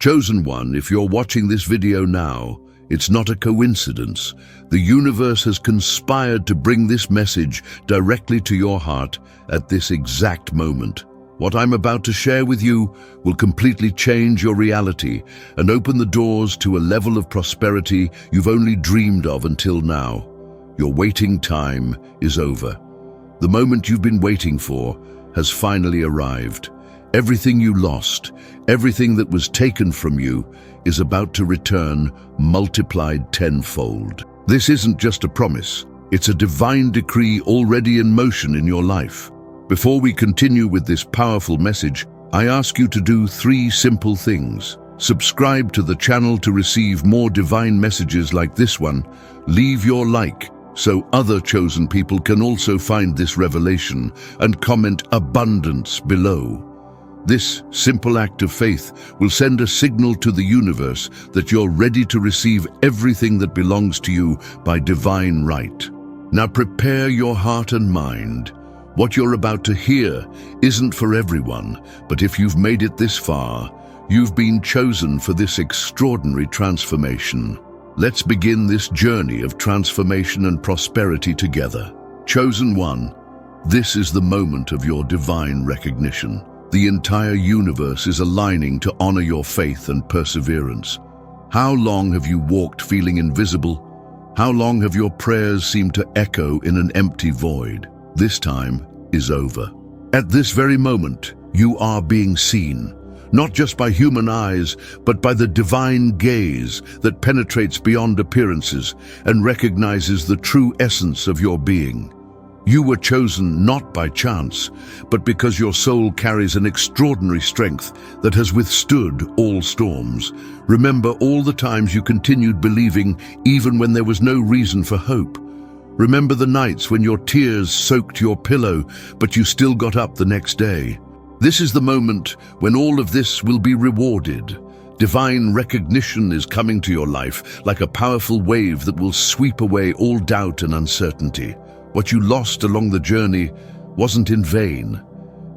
Chosen one, if you're watching this video now, it's not a coincidence. The universe has conspired to bring this message directly to your heart at this exact moment. What I'm about to share with you will completely change your reality and open the doors to a level of prosperity you've only dreamed of until now. Your waiting time is over. The moment you've been waiting for has finally arrived. Everything you lost, everything that was taken from you, is about to return multiplied tenfold. This isn't just a promise, it's a divine decree already in motion in your life. Before we continue with this powerful message, I ask you to do 3 simple things. Subscribe to the channel to receive more divine messages like this one. Leave your like so other chosen people can also find this revelation, and comment abundance below. This simple act of faith will send a signal to the universe that you're ready to receive everything that belongs to you by divine right. Now prepare your heart and mind. What you're about to hear isn't for everyone, but if you've made it this far, you've been chosen for this extraordinary transformation. Let's begin this journey of transformation and prosperity together. Chosen one, this is the moment of your divine recognition. The entire universe is aligning to honor your faith and perseverance. How long have you walked feeling invisible? How long have your prayers seemed to echo in an empty void? This time is over. At this very moment, you are being seen, not just by human eyes, but by the divine gaze that penetrates beyond appearances and recognizes the true essence of your being. You were chosen not by chance, but because your soul carries an extraordinary strength that has withstood all storms. Remember all the times you continued believing even when there was no reason for hope. Remember the nights when your tears soaked your pillow, but you still got up the next day. This is the moment when all of this will be rewarded. Divine recognition is coming to your life like a powerful wave that will sweep away all doubt and uncertainty. What you lost along the journey wasn't in vain.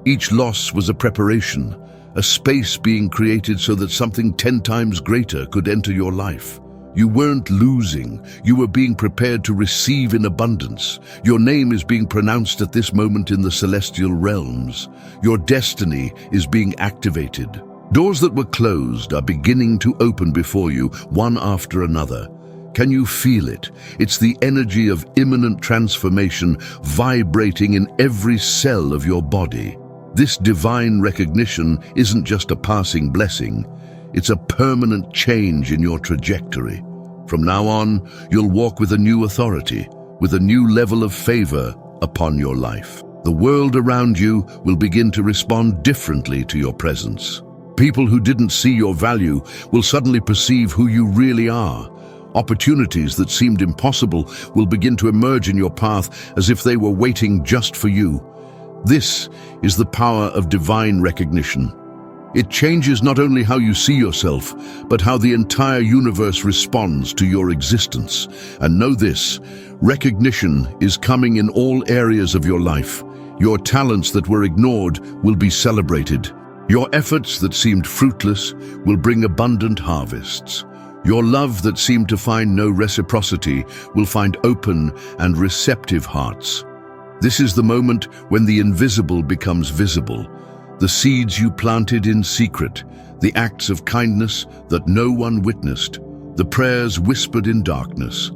Each loss was a preparation, a space being created so that something 10 times greater could enter your life. You weren't losing, you were being prepared to receive in abundance. Your name is being pronounced at this moment in the celestial realms. Your destiny is being activated. Doors that were closed are beginning to open before you, one after another. Can you feel it? It's the energy of imminent transformation vibrating in every cell of your body. This divine recognition isn't just a passing blessing, it's a permanent change in your trajectory. From now on, you'll walk with a new authority, with a new level of favor upon your life. The world around you will begin to respond differently to your presence. People who didn't see your value will suddenly perceive who you really are. Opportunities that seemed impossible will begin to emerge in your path as if they were waiting just for you. This is the power of divine recognition. It changes not only how you see yourself, but how the entire universe responds to your existence. And know this, recognition is coming in all areas of your life. Your talents that were ignored will be celebrated. Your efforts that seemed fruitless will bring abundant harvests. Your love that seemed to find no reciprocity will find open and receptive hearts. This is the moment when the invisible becomes visible. The seeds you planted in secret, the acts of kindness that no one witnessed, the prayers whispered in darkness.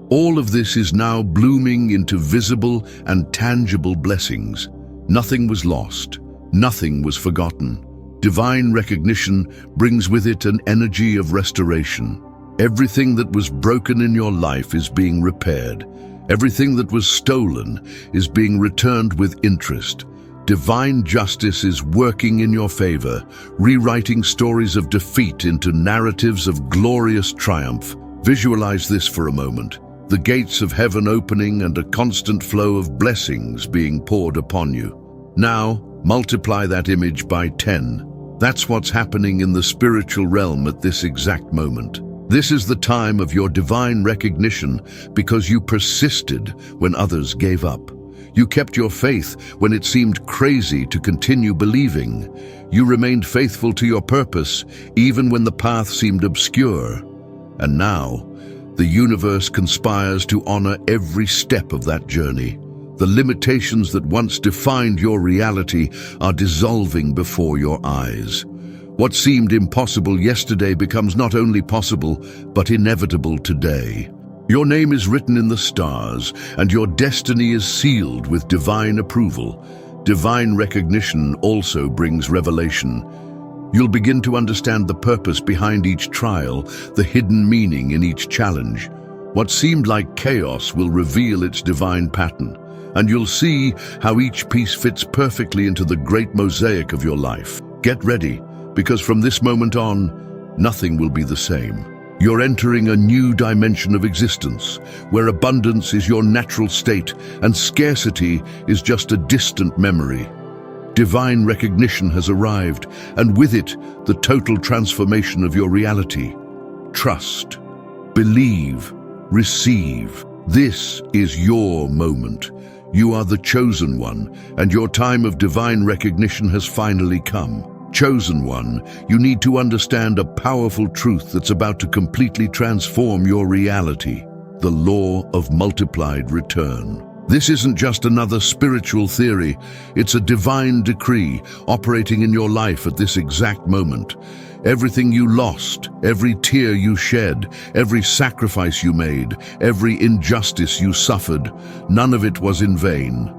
All of this is now blooming into visible and tangible blessings. Nothing was lost, nothing was forgotten. Divine recognition brings with it an energy of restoration. Everything that was broken in your life is being repaired. Everything that was stolen is being returned with interest. Divine justice is working in your favor, rewriting stories of defeat into narratives of glorious triumph. Visualize this for a moment. The gates of heaven opening and a constant flow of blessings being poured upon you. Now, multiply that image by 10. That's what's happening in the spiritual realm at this exact moment. This is the time of your divine recognition because you persisted when others gave up. You kept your faith when it seemed crazy to continue believing. You remained faithful to your purpose, even when the path seemed obscure. And now, the universe conspires to honor every step of that journey. The limitations that once defined your reality are dissolving before your eyes. What seemed impossible yesterday becomes not only possible, but inevitable today. Your name is written in the stars, and your destiny is sealed with divine approval. Divine recognition also brings revelation. You'll begin to understand the purpose behind each trial, the hidden meaning in each challenge. What seemed like chaos will reveal its divine pattern, and you'll see how each piece fits perfectly into the great mosaic of your life. Get ready, because from this moment on, nothing will be the same. You're entering a new dimension of existence, where abundance is your natural state and scarcity is just a distant memory. Divine recognition has arrived, and with it, the total transformation of your reality. Trust, believe, receive. This is your moment. You are the chosen one, and your time of divine recognition has finally come. Chosen one, you need to understand a powerful truth that's about to completely transform your reality: the law of multiplied return. This isn't just another spiritual theory, it's a divine decree operating in your life at this exact moment. Everything you lost, every tear you shed, every sacrifice you made, every injustice you suffered, none of it was in vain.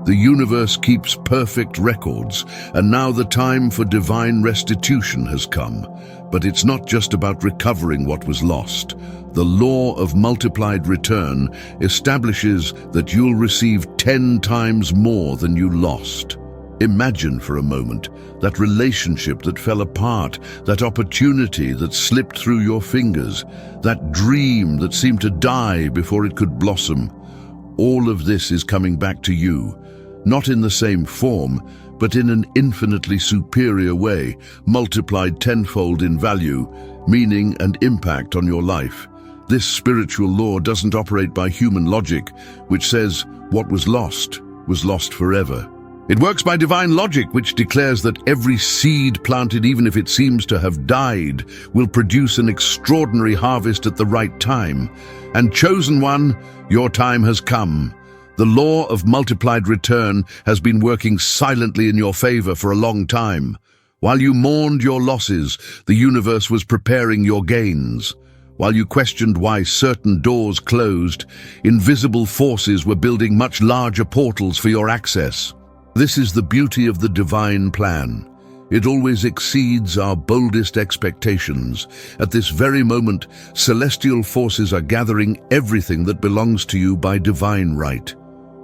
The universe keeps perfect records, and now the time for divine restitution has come. But it's not just about recovering what was lost. The law of multiplied return establishes that you'll receive 10 times more than you lost. Imagine for a moment that relationship that fell apart, that opportunity that slipped through your fingers, that dream that seemed to die before it could blossom. All of this is coming back to you. Not in the same form, but in an infinitely superior way, multiplied tenfold in value, meaning, and impact on your life. This spiritual law doesn't operate by human logic, which says what was lost forever. It works by divine logic, which declares that every seed planted, even if it seems to have died, will produce an extraordinary harvest at the right time. And chosen one, your time has come. The law of multiplied return has been working silently in your favor for a long time. While you mourned your losses, the universe was preparing your gains. While you questioned why certain doors closed, invisible forces were building much larger portals for your access. This is the beauty of the divine plan. It always exceeds our boldest expectations. At this very moment, celestial forces are gathering everything that belongs to you by divine right.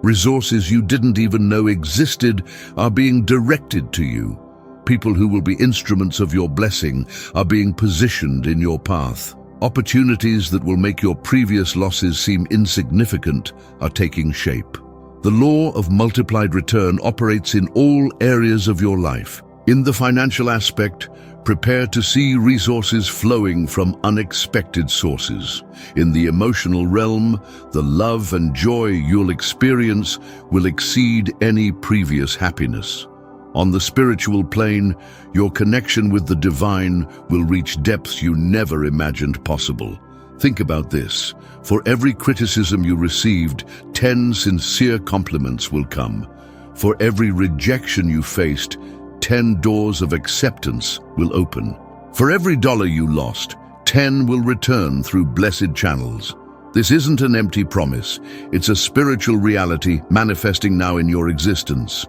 Resources you didn't even know existed are being directed to you. People who will be instruments of your blessing are being positioned in your path. Opportunities that will make your previous losses seem insignificant are taking shape. The law of multiplied return operates in all areas of your life. In the financial aspect, prepare to see resources flowing from unexpected sources. In the emotional realm, the love and joy you'll experience will exceed any previous happiness. On the spiritual plane, your connection with the divine will reach depths you never imagined possible. Think about this. For every criticism you received, 10 sincere compliments will come. For every rejection you faced, 10 doors of acceptance will open. For every dollar you lost, 10 will return through blessed channels. This isn't an empty promise. It's a spiritual reality manifesting now in your existence.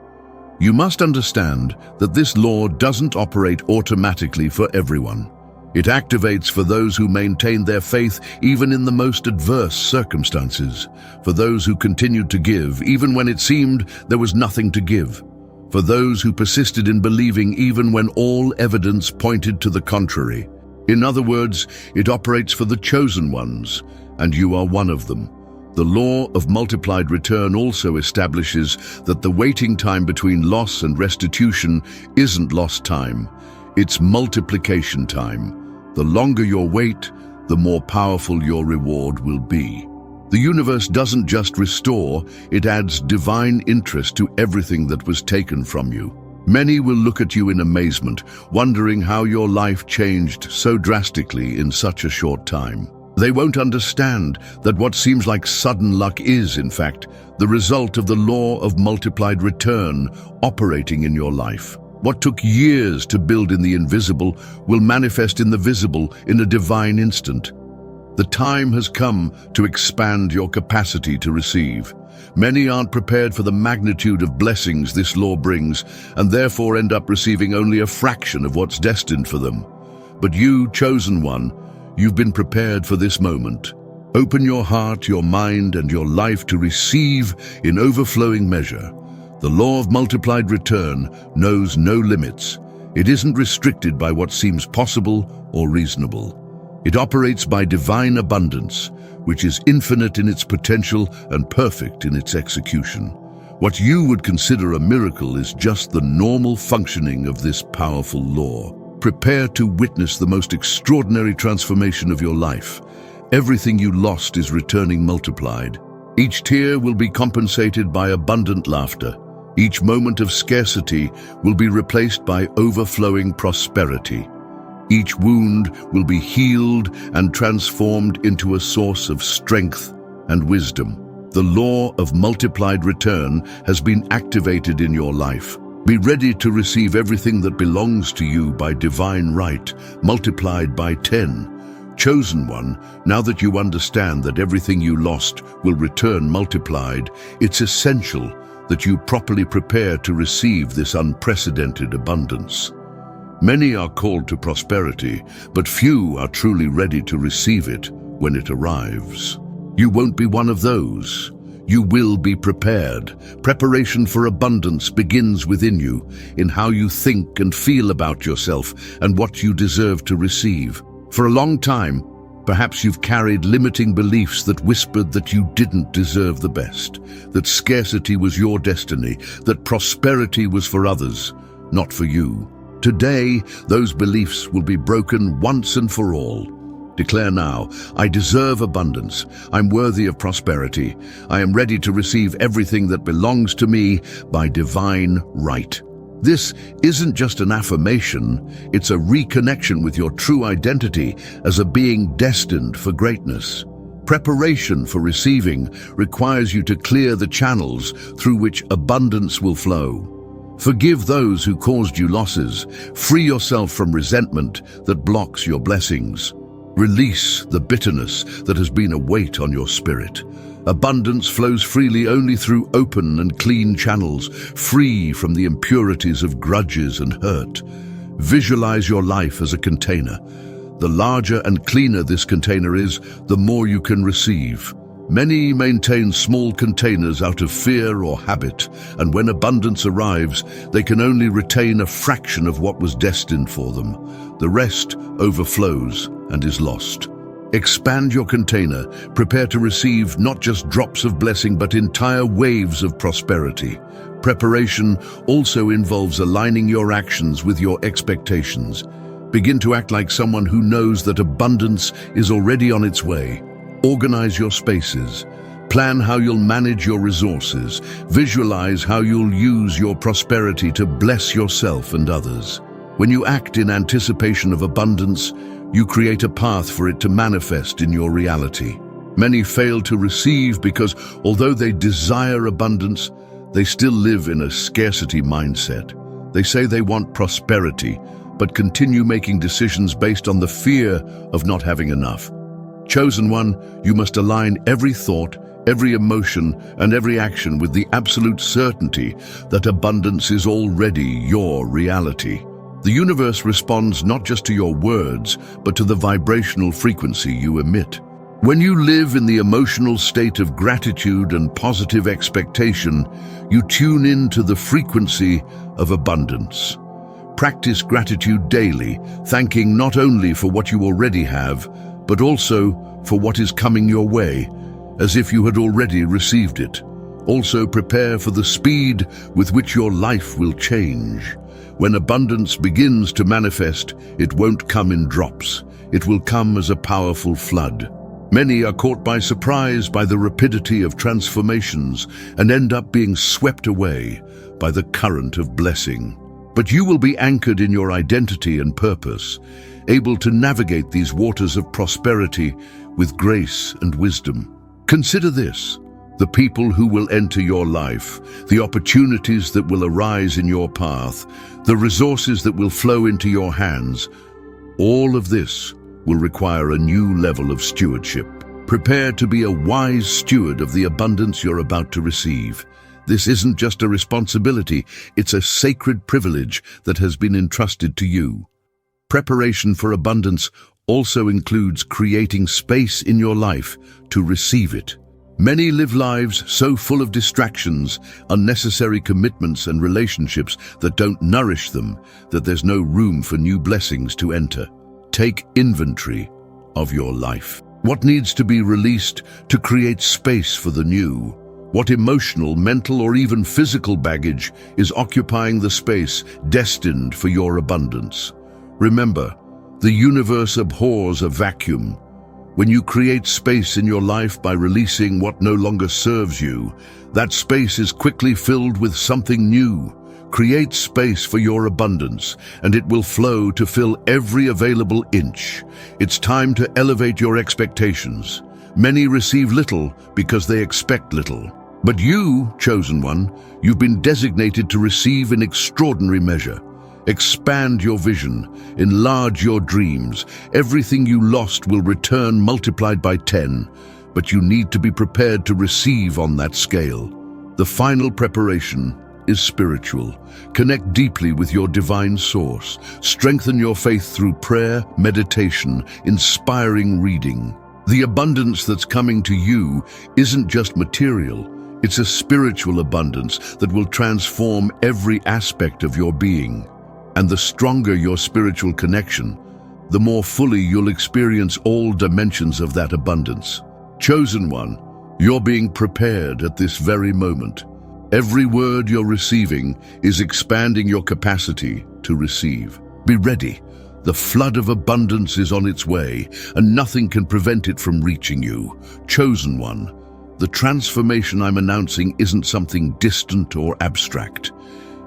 You must understand that this law doesn't operate automatically for everyone. It activates for those who maintain their faith even in the most adverse circumstances, for those who continued to give even when it seemed there was nothing to give, for those who persisted in believing even when all evidence pointed to the contrary. In other words, it operates for the chosen ones, and you are one of them. The law of multiplied return also establishes that the waiting time between loss and restitution isn't lost time, it's multiplication time. The longer your wait, the more powerful your reward will be. The universe doesn't just restore, it adds divine interest to everything that was taken from you. Many will look at you in amazement, wondering how your life changed so drastically in such a short time. They won't understand that what seems like sudden luck is, in fact, the result of the law of multiplied return operating in your life. What took years to build in the invisible will manifest in the visible in a divine instant. The time has come to expand your capacity to receive. Many aren't prepared for the magnitude of blessings this law brings, and therefore end up receiving only a fraction of what's destined for them. But you, chosen one, you've been prepared for this moment. Open your heart, your mind, and your life to receive in overflowing measure. The law of multiplied return knows no limits. It isn't restricted by what seems possible or reasonable. It operates by divine abundance, which is infinite in its potential and perfect in its execution. What you would consider a miracle is just the normal functioning of this powerful law. Prepare to witness the most extraordinary transformation of your life. Everything you lost is returning multiplied. Each tear will be compensated by abundant laughter. Each moment of scarcity will be replaced by overflowing prosperity. Each wound will be healed and transformed into a source of strength and wisdom. The law of multiplied return has been activated in your life. Be ready to receive everything that belongs to you by divine right, multiplied by 10. Chosen one, now that you understand that everything you lost will return multiplied, it's essential that you properly prepare to receive this unprecedented abundance. Many are called to prosperity, but few are truly ready to receive it when it arrives. You won't be one of those. You will be prepared. Preparation for abundance begins within you, in how you think and feel about yourself and what you deserve to receive. For a long time, perhaps you've carried limiting beliefs that whispered that you didn't deserve the best, that scarcity was your destiny, that prosperity was for others, not for you. Today, those beliefs will be broken once and for all. Declare now, I deserve abundance. I'm worthy of prosperity. I am ready to receive everything that belongs to me by divine right. This isn't just an affirmation, it's a reconnection with your true identity as a being destined for greatness. Preparation for receiving requires you to clear the channels through which abundance will flow. Forgive those who caused you losses. Free yourself from resentment that blocks your blessings. Release the bitterness that has been a weight on your spirit. Abundance flows freely only through open and clean channels, free from the impurities of grudges and hurt. Visualize your life as a container. The larger and cleaner this container is, the more you can receive. Many maintain small containers out of fear or habit, and when abundance arrives, they can only retain a fraction of what was destined for them. The rest overflows and is lost. Expand your container. Prepare to receive not just drops of blessing, but entire waves of prosperity. Preparation also involves aligning your actions with your expectations. Begin to act like someone who knows that abundance is already on its way. Organize your spaces. Plan how you'll manage your resources. Visualize how you'll use your prosperity to bless yourself and others. When you act in anticipation of abundance, you create a path for it to manifest in your reality. Many fail to receive because, although they desire abundance, they still live in a scarcity mindset. They say they want prosperity, but continue making decisions based on the fear of not having enough. Chosen one, you must align every thought, every emotion, and every action with the absolute certainty that abundance is already your reality. The universe responds not just to your words, but to the vibrational frequency you emit. When you live in the emotional state of gratitude and positive expectation, you tune into the frequency of abundance. Practice gratitude daily, thanking not only for what you already have, but also for what is coming your way, as if you had already received it. Also prepare for the speed with which your life will change. When abundance begins to manifest, it won't come in drops. It will come as a powerful flood. Many are caught by surprise by the rapidity of transformations and end up being swept away by the current of blessing. But you will be anchored in your identity and purpose, able to navigate these waters of prosperity with grace and wisdom. Consider this: the people who will enter your life, the opportunities that will arise in your path, the resources that will flow into your hands. All of this will require a new level of stewardship. Prepare to be a wise steward of the abundance you're about to receive. This isn't just a responsibility, it's a sacred privilege that has been entrusted to you. Preparation for abundance also includes creating space in your life to receive it. Many live lives so full of distractions, unnecessary commitments and relationships that don't nourish them, that there's no room for new blessings to enter. Take inventory of your life. What needs to be released to create space for the new? What emotional, mental, or even physical baggage is occupying the space destined for your abundance? Remember, the universe abhors a vacuum. When you create space in your life by releasing what no longer serves you, that space is quickly filled with something new. Create space for your abundance, and it will flow to fill every available inch. It's time to elevate your expectations. Many receive little because they expect little. But you, chosen one, you've been designated to receive in extraordinary measure. Expand your vision, enlarge your dreams. Everything you lost will return multiplied by 10, but you need to be prepared to receive on that scale. The final preparation is spiritual. Connect deeply with your divine source. Strengthen your faith through prayer, meditation, inspiring reading. The abundance that's coming to you isn't just material. It's a spiritual abundance that will transform every aspect of your being. And the stronger your spiritual connection, the more fully you'll experience all dimensions of that abundance. Chosen one, you're being prepared at this very moment. Every word you're receiving is expanding your capacity to receive. Be ready. The flood of abundance is on its way, and nothing can prevent it from reaching you. Chosen one, the transformation I'm announcing isn't something distant or abstract.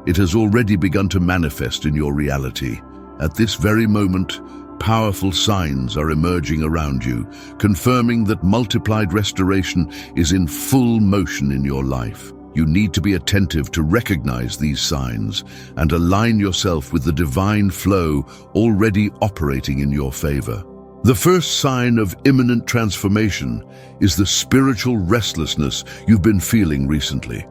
It has already begun to manifest in your reality. At this very moment, powerful signs are emerging around you, confirming that multiplied restoration is in full motion in your life. You need to be attentive to recognize these signs and align yourself with the divine flow already operating in your favor. The first sign of imminent transformation is the spiritual restlessness you've been feeling recently.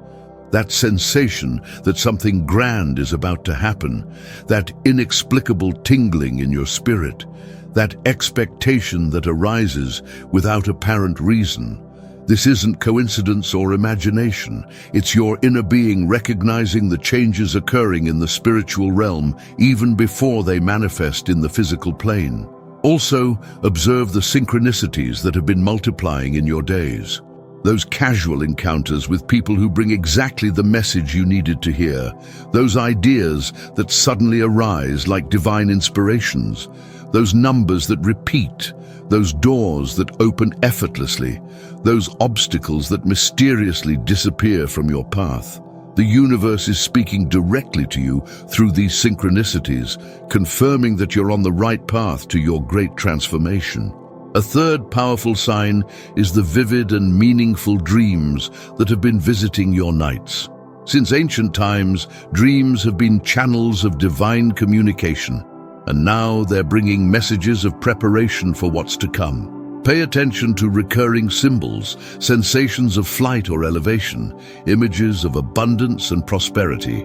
That sensation that something grand is about to happen, that inexplicable tingling in your spirit, that expectation that arises without apparent reason. This isn't coincidence or imagination. It's your inner being recognizing the changes occurring in the spiritual realm even before they manifest in the physical plane. Also, observe the synchronicities that have been multiplying in your days. Those casual encounters with people who bring exactly the message you needed to hear. Those ideas that suddenly arise like divine inspirations. Those numbers that repeat. Those doors that open effortlessly. Those obstacles that mysteriously disappear from your path. The universe is speaking directly to you through these synchronicities, confirming that you're on the right path to your great transformation. A third powerful sign is the vivid and meaningful dreams that have been visiting your nights. Since ancient times, dreams have been channels of divine communication, and now they're bringing messages of preparation for what's to come. Pay attention to recurring symbols, sensations of flight or elevation, images of abundance and prosperity.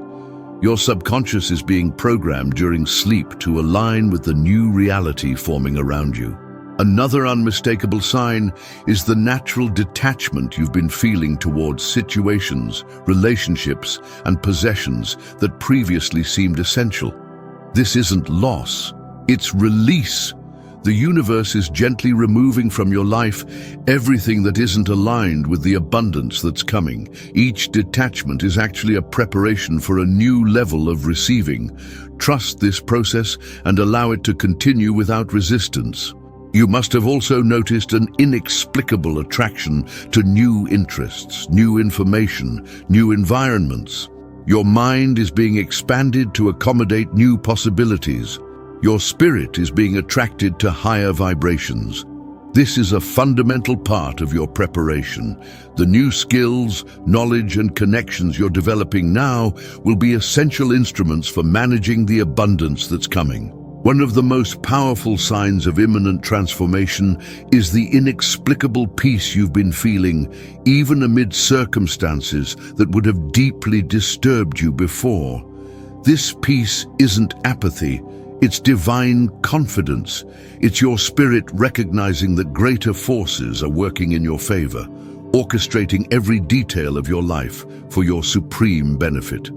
Your subconscious is being programmed during sleep to align with the new reality forming around you. Another unmistakable sign is the natural detachment you've been feeling towards situations, relationships, and possessions that previously seemed essential. This isn't loss, it's release. The universe is gently removing from your life everything that isn't aligned with the abundance that's coming. Each detachment is actually a preparation for a new level of receiving. Trust this process and allow it to continue without resistance. You must have also noticed an inexplicable attraction to new interests, new information, new environments. Your mind is being expanded to accommodate new possibilities. Your spirit is being attracted to higher vibrations. This is a fundamental part of your preparation. The new skills, knowledge, and connections you're developing now will be essential instruments for managing the abundance that's coming. One of the most powerful signs of imminent transformation is the inexplicable peace you've been feeling, even amid circumstances that would have deeply disturbed you before. This peace isn't apathy, it's divine confidence. It's your spirit recognizing that greater forces are working in your favor, orchestrating every detail of your life for your supreme benefit.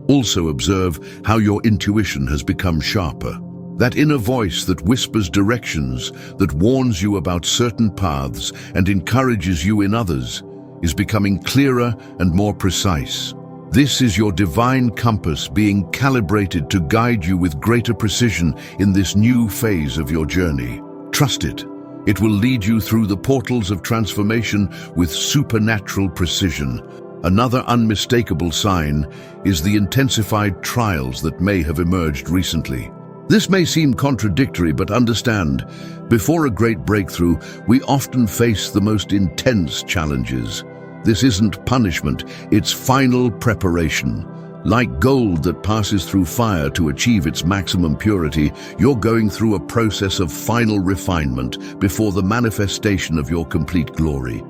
Also observe how your intuition has become sharper. That inner voice that whispers directions, that warns you about certain paths and encourages you in others, is becoming clearer and more precise. This is your divine compass being calibrated to guide you with greater precision in this new phase of your journey. Trust it. It will lead you through the portals of transformation with supernatural precision. Another unmistakable sign is the intensified trials that may have emerged recently. This may seem contradictory, but understand, before a great breakthrough, we often face the most intense challenges. This isn't punishment, it's final preparation. Like gold that passes through fire to achieve its maximum purity, you're going through a process of final refinement before the manifestation of your complete glory.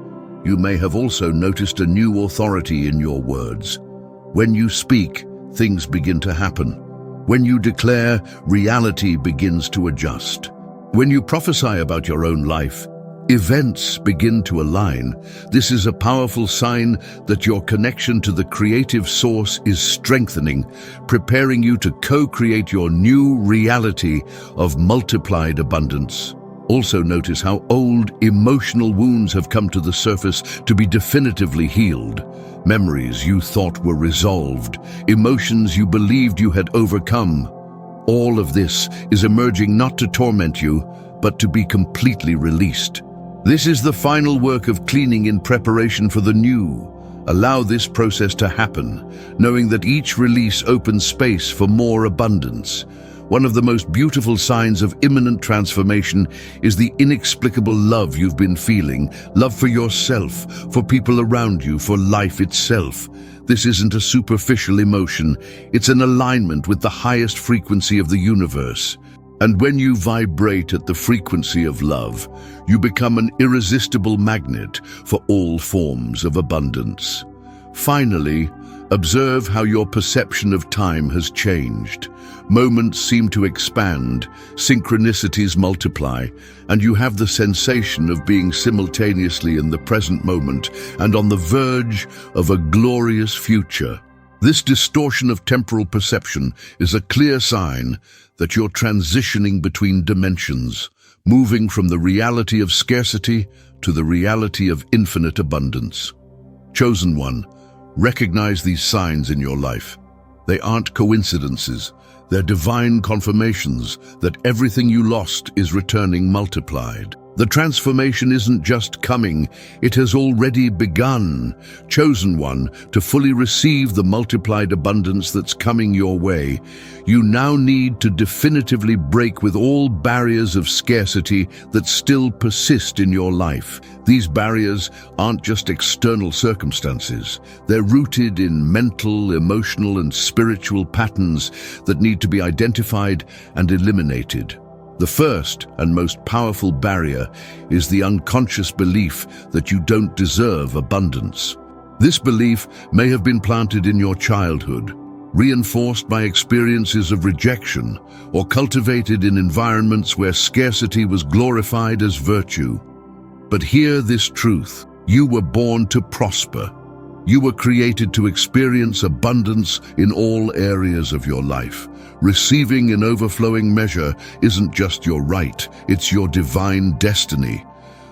You may have also noticed a new authority in your words. When you speak, things begin to happen. When you declare, reality begins to adjust. When you prophesy about your own life, events begin to align. This is a powerful sign that your connection to the creative source is strengthening, preparing you to co-create your new reality of multiplied abundance. Also notice how old emotional wounds have come to the surface to be definitively healed. Memories you thought were resolved, emotions you believed you had overcome. All of this is emerging not to torment you, but to be completely released. This is the final work of cleaning in preparation for the new. Allow this process to happen, knowing that each release opens space for more abundance. One of the most beautiful signs of imminent transformation is the inexplicable love you've been feeling, love for yourself, for people around you, for life itself. This isn't a superficial emotion, it's an alignment with the highest frequency of the universe. And when you vibrate at the frequency of love, you become an irresistible magnet for all forms of abundance. Finally, observe how your perception of time has changed. Moments seem to expand, synchronicities multiply, and you have the sensation of being simultaneously in the present moment and on the verge of a glorious future. This distortion of temporal perception is a clear sign that you're transitioning between dimensions, moving from the reality of scarcity to the reality of infinite abundance. Chosen one, recognize these signs in your life. They aren't coincidences. They're divine confirmations that everything you lost is returning multiplied. The transformation isn't just coming, it has already begun. Chosen one, to fully receive the multiplied abundance that's coming your way, you now need to definitively break with all barriers of scarcity that still persist in your life. These barriers aren't just external circumstances. They're rooted in mental, emotional, and spiritual patterns that need to be identified and eliminated. The first and most powerful barrier is the unconscious belief that you don't deserve abundance. This belief may have been planted in your childhood, reinforced by experiences of rejection, or cultivated in environments where scarcity was glorified as virtue. But hear this truth: you were born to prosper. You were created to experience abundance in all areas of your life. Receiving in overflowing measure isn't just your right, it's your divine destiny.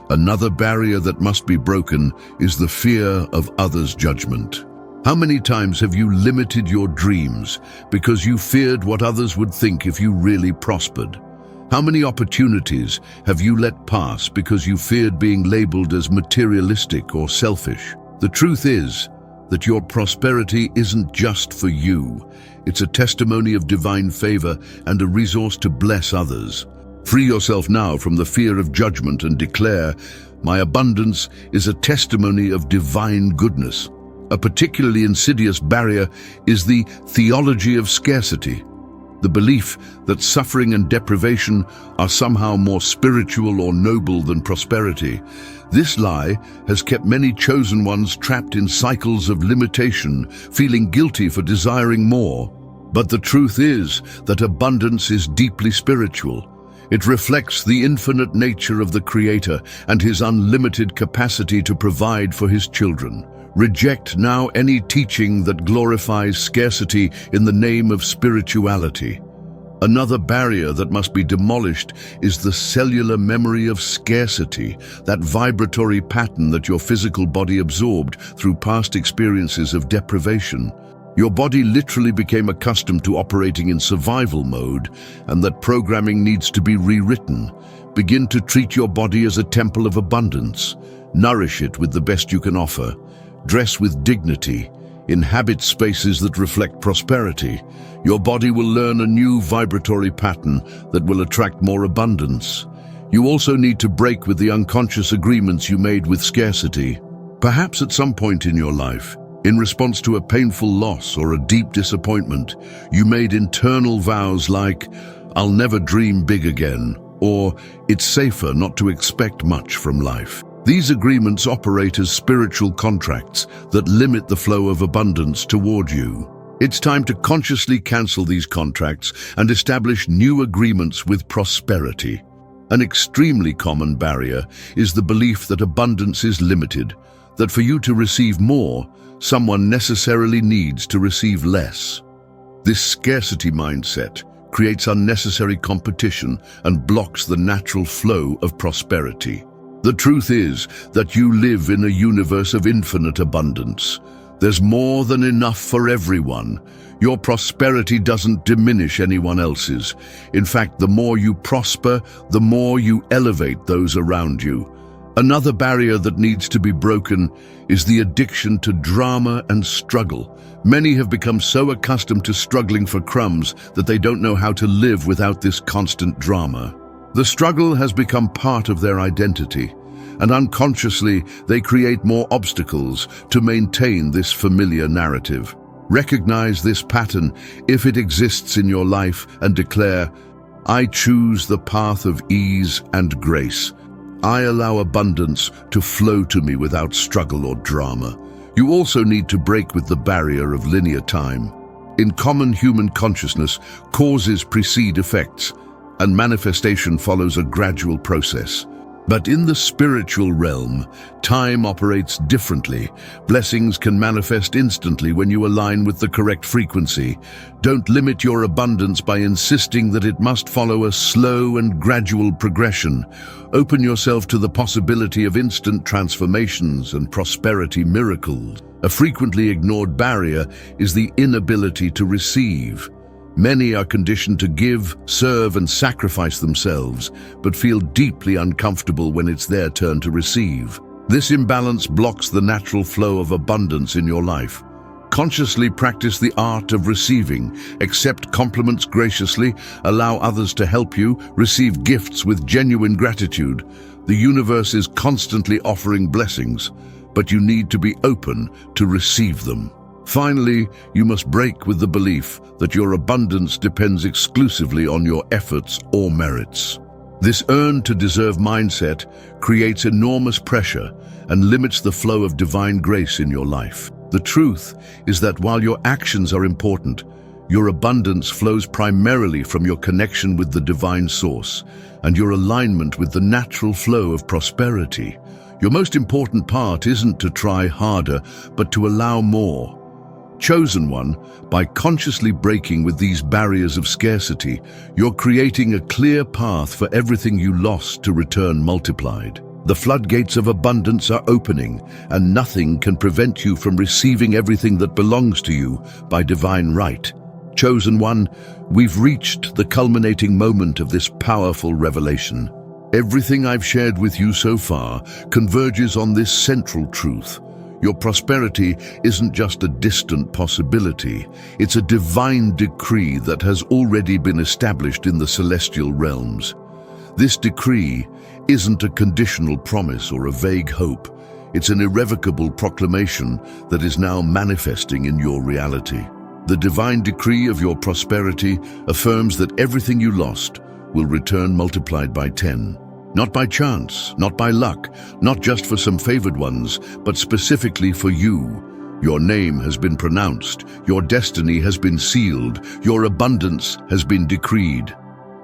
Another barrier that must be broken is the fear of others' judgment. How many times have you limited your dreams because you feared what others would think if you really prospered? How many opportunities have you let pass because you feared being labeled as materialistic or selfish? The truth is that your prosperity isn't just for you. It's a testimony of divine favor and a resource to bless others. Free yourself now from the fear of judgment and declare, "My abundance is a testimony of divine goodness." A particularly insidious barrier is the theology of scarcity, the belief that suffering and deprivation are somehow more spiritual or noble than prosperity. This lie has kept many chosen ones trapped in cycles of limitation, feeling guilty for desiring more. But the truth is that abundance is deeply spiritual. It reflects the infinite nature of the Creator and His unlimited capacity to provide for His children. Reject now any teaching that glorifies scarcity in the name of spirituality. Another barrier that must be demolished is the cellular memory of scarcity, that vibratory pattern that your physical body absorbed through past experiences of deprivation. Your body literally became accustomed to operating in survival mode, and that programming needs to be rewritten. Begin to treat your body as a temple of abundance. Nourish it with the best you can offer. Dress with dignity. Inhabit spaces that reflect prosperity. Your body will learn a new vibratory pattern that will attract more abundance. You also need to break with the unconscious agreements you made with scarcity. Perhaps at some point in your life, in response to a painful loss or a deep disappointment, you made internal vows like, "I'll never dream big again," or "It's safer not to expect much from life." These agreements operate as spiritual contracts that limit the flow of abundance toward you. It's time to consciously cancel these contracts and establish new agreements with prosperity. An extremely common barrier is the belief that abundance is limited, that for you to receive more, someone necessarily needs to receive less. This scarcity mindset creates unnecessary competition and blocks the natural flow of prosperity. The truth is that you live in a universe of infinite abundance. There's more than enough for everyone. Your prosperity doesn't diminish anyone else's. In fact, the more you prosper, the more you elevate those around you. Another barrier that needs to be broken is the addiction to drama and struggle. Many have become so accustomed to struggling for crumbs that they don't know how to live without this constant drama. The struggle has become part of their identity, and unconsciously they create more obstacles to maintain this familiar narrative. Recognize this pattern if it exists in your life and declare, "I choose the path of ease and grace. I allow abundance to flow to me without struggle or drama." You also need to break with the barrier of linear time. In common human consciousness, causes precede effects, and manifestation follows a gradual process. But in the spiritual realm, time operates differently. Blessings can manifest instantly when you align with the correct frequency. Don't limit your abundance by insisting that it must follow a slow and gradual progression. Open yourself to the possibility of instant transformations and prosperity miracles. A frequently ignored barrier is the inability to receive. Many are conditioned to give, serve, and sacrifice themselves, but feel deeply uncomfortable when it's their turn to receive. This imbalance blocks the natural flow of abundance in your life. Consciously practice the art of receiving. Accept compliments graciously, allow others to help you, receive gifts with genuine gratitude. The universe is constantly offering blessings, but you need to be open to receive them. Finally, you must break with the belief that your abundance depends exclusively on your efforts or merits. This earn-to-deserve mindset creates enormous pressure and limits the flow of divine grace in your life. The truth is that while your actions are important, your abundance flows primarily from your connection with the divine source and your alignment with the natural flow of prosperity. Your most important part isn't to try harder, but to allow more. Chosen one, by consciously breaking with these barriers of scarcity, you're creating a clear path for everything you lost to return multiplied. The floodgates of abundance are opening, and nothing can prevent you from receiving everything that belongs to you by divine right. Chosen one, we've reached the culminating moment of this powerful revelation. Everything I've shared with you so far converges on this central truth. Your prosperity isn't just a distant possibility, it's a divine decree that has already been established in the celestial realms. This decree isn't a conditional promise or a vague hope. It's an irrevocable proclamation that is now manifesting in your reality. The divine decree of your prosperity affirms that everything you lost will return multiplied by 10. Not by chance, not by luck, not just for some favored ones, but specifically for you. Your name has been pronounced, your destiny has been sealed, your abundance has been decreed.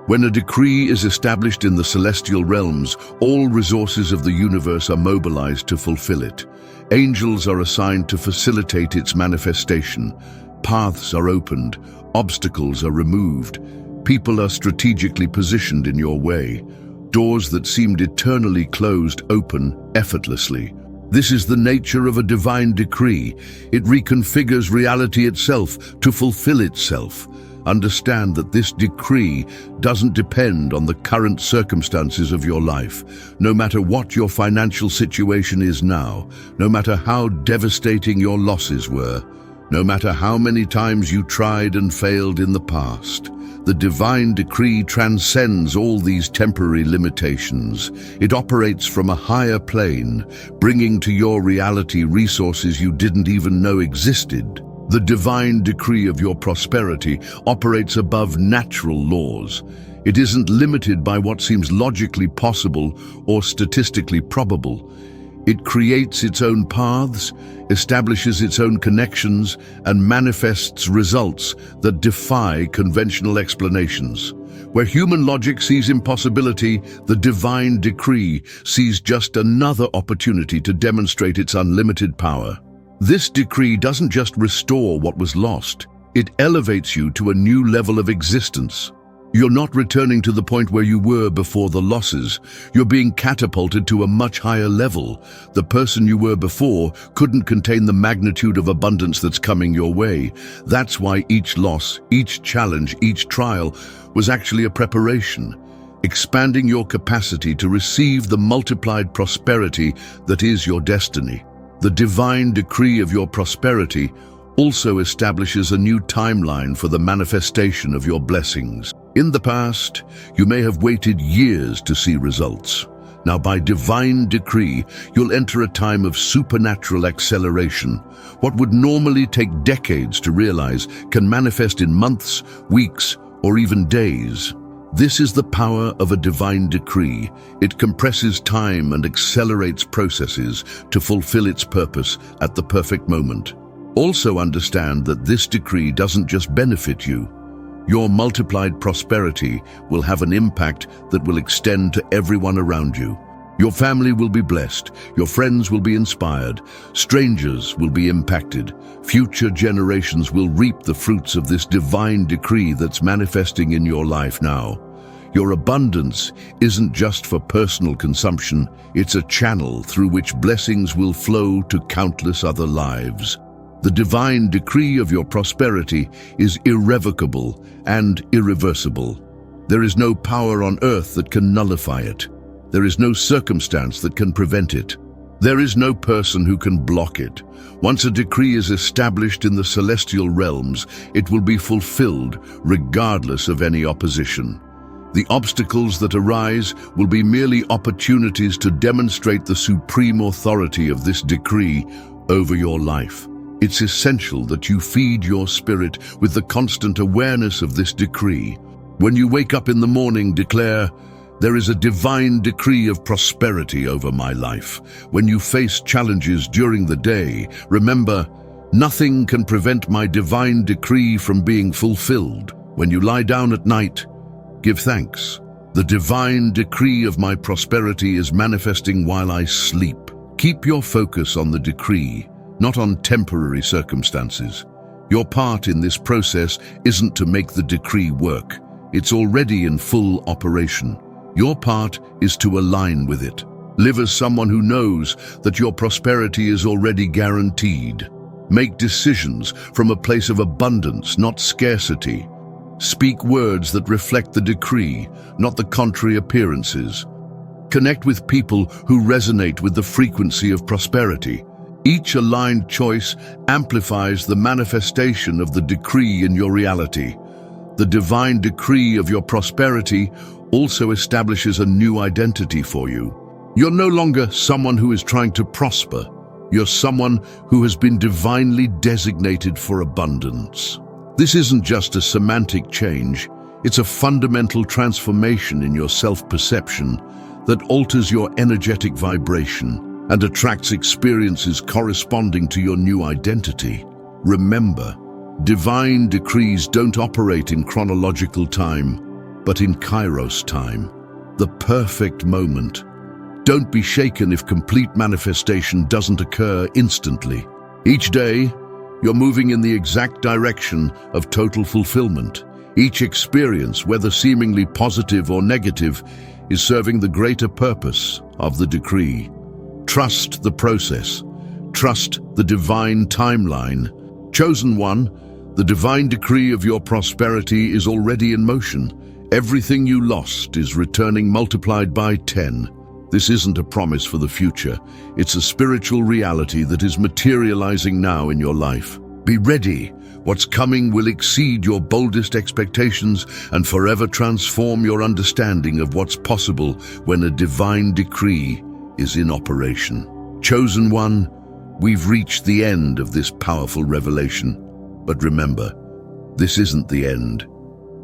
When a decree is established in the celestial realms, all resources of the universe are mobilized to fulfill it. Angels are assigned to facilitate its manifestation. Paths are opened, obstacles are removed. People are strategically positioned in your way. Doors that seemed eternally closed open effortlessly. This is the nature of a divine decree. It reconfigures reality itself to fulfill itself. Understand that this decree doesn't depend on the current circumstances of your life. No matter what your financial situation is now, no matter how devastating your losses were, no matter how many times you tried and failed in the past, the divine decree transcends all these temporary limitations. It operates from a higher plane, bringing to your reality resources you didn't even know existed. The divine decree of your prosperity operates above natural laws. It isn't limited by what seems logically possible or statistically probable. It creates its own paths, establishes its own connections, and manifests results that defy conventional explanations. Where human logic sees impossibility, the divine decree sees just another opportunity to demonstrate its unlimited power. This decree doesn't just restore what was lost, it elevates you to a new level of existence. You're not returning to the point where you were before the losses. You're being catapulted to a much higher level. The person you were before couldn't contain the magnitude of abundance that's coming your way. That's why each loss, each challenge, each trial was actually a preparation, expanding your capacity to receive the multiplied prosperity that is your destiny. The divine decree of your prosperity also establishes a new timeline for the manifestation of your blessings. In the past, you may have waited years to see results. Now, by divine decree, you'll enter a time of supernatural acceleration. What would normally take decades to realize can manifest in months, weeks, or even days. This is the power of a divine decree. It compresses time and accelerates processes to fulfill its purpose at the perfect moment. Also understand that this decree doesn't just benefit you. Your multiplied prosperity will have an impact that will extend to everyone around you. Your family will be blessed, your friends will be inspired, strangers will be impacted, future generations will reap the fruits of this divine decree that's manifesting in your life now. Your abundance isn't just for personal consumption, it's a channel through which blessings will flow to countless other lives. The divine decree of your prosperity is irrevocable and irreversible. There is no power on earth that can nullify it. There is no circumstance that can prevent it. There is no person who can block it. Once a decree is established in the celestial realms, it will be fulfilled regardless of any opposition. The obstacles that arise will be merely opportunities to demonstrate the supreme authority of this decree over your life. It's essential that you feed your spirit with the constant awareness of this decree. When you wake up in the morning, declare, "There is a divine decree of prosperity over my life." When you face challenges during the day, remember, "Nothing can prevent my divine decree from being fulfilled." When you lie down at night, give thanks. "The divine decree of my prosperity is manifesting while I sleep." Keep your focus on the decree, not on temporary circumstances. Your part in this process isn't to make the decree work. It's already in full operation. Your part is to align with it. Live as someone who knows that your prosperity is already guaranteed. Make decisions from a place of abundance, not scarcity. Speak words that reflect the decree, not the contrary appearances. Connect with people who resonate with the frequency of prosperity. Each aligned choice amplifies the manifestation of the decree in your reality. The divine decree of your prosperity also establishes a new identity for you. You're no longer someone who is trying to prosper. You're someone who has been divinely designated for abundance. This isn't just a semantic change, it's a fundamental transformation in your self-perception that alters your energetic vibration and attracts experiences corresponding to your new identity. Remember, divine decrees don't operate in chronological time, but in Kairos time, the perfect moment. Don't be shaken if complete manifestation doesn't occur instantly. Each day, you're moving in the exact direction of total fulfillment. Each experience, whether seemingly positive or negative, is serving the greater purpose of the decree. Trust the process. Trust the divine timeline. Chosen one, the divine decree of your prosperity is already in motion. Everything you lost is returning multiplied by 10. This isn't a promise for the future. It's a spiritual reality that is materializing now in your life. Be ready. What's coming will exceed your boldest expectations and forever transform your understanding of what's possible when a divine decree is in operation. Chosen one, we've reached the end of this powerful revelation. But remember, this isn't the end.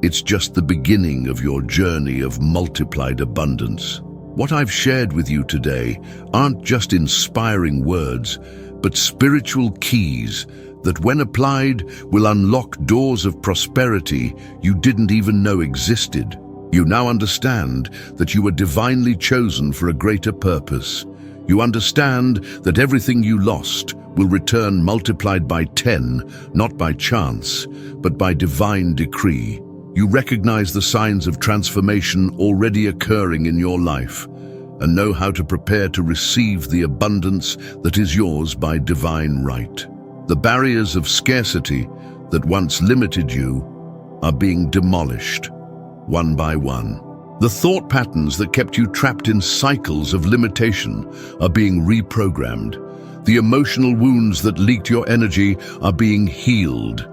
It's just the beginning of your journey of multiplied abundance. What I've shared with you today aren't just inspiring words, but spiritual keys that, when applied, will unlock doors of prosperity you didn't even know existed. You now understand that you were divinely chosen for a greater purpose. You understand that everything you lost will return multiplied by 10, not by chance, but by divine decree. You recognize the signs of transformation already occurring in your life and know how to prepare to receive the abundance that is yours by divine right. The barriers of scarcity that once limited you are being demolished, one by one. The thought patterns that kept you trapped in cycles of limitation are being reprogrammed. The emotional wounds that leaked your energy are being healed.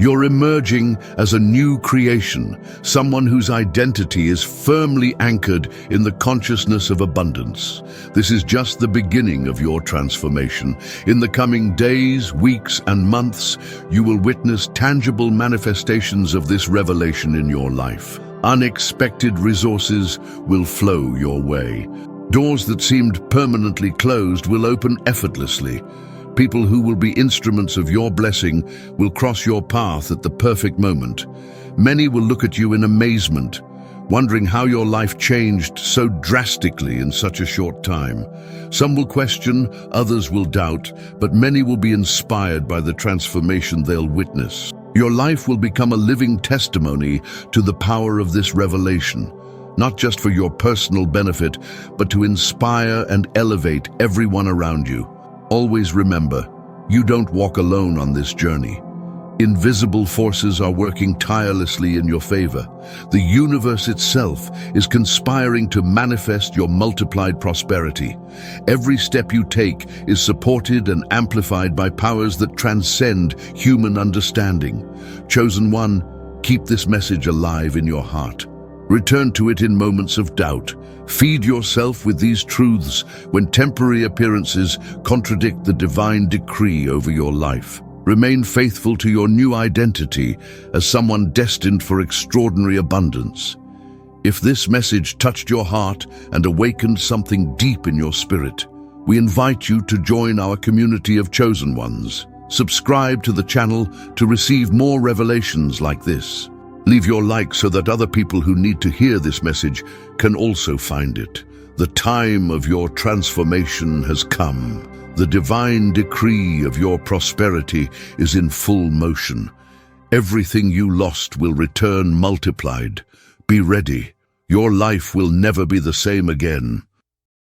You're emerging as a new creation, someone whose identity is firmly anchored in the consciousness of abundance. This is just the beginning of your transformation. In the coming days, weeks, and months, you will witness tangible manifestations of this revelation in your life. Unexpected resources will flow your way. Doors that seemed permanently closed will open effortlessly. People who will be instruments of your blessing will cross your path at the perfect moment. Many will look at you in amazement, wondering how your life changed so drastically in such a short time. Some will question, others will doubt, but many will be inspired by the transformation they'll witness. Your life will become a living testimony to the power of this revelation, not just for your personal benefit, but to inspire and elevate everyone around you. Always remember, you don't walk alone on this journey. Invisible forces are working tirelessly in your favor. The universe itself is conspiring to manifest your multiplied prosperity. Every step you take is supported and amplified by powers that transcend human understanding. Chosen one, keep this message alive in your heart. Return to it in moments of doubt. Feed yourself with these truths when temporary appearances contradict the divine decree over your life. Remain faithful to your new identity as someone destined for extraordinary abundance. If this message touched your heart and awakened something deep in your spirit, we invite you to join our community of chosen ones. Subscribe to the channel to receive more revelations like this. Leave your like so that other people who need to hear this message can also find it. The time of your transformation has come. The divine decree of your prosperity is in full motion. Everything you lost will return multiplied. Be ready. Your life will never be the same again.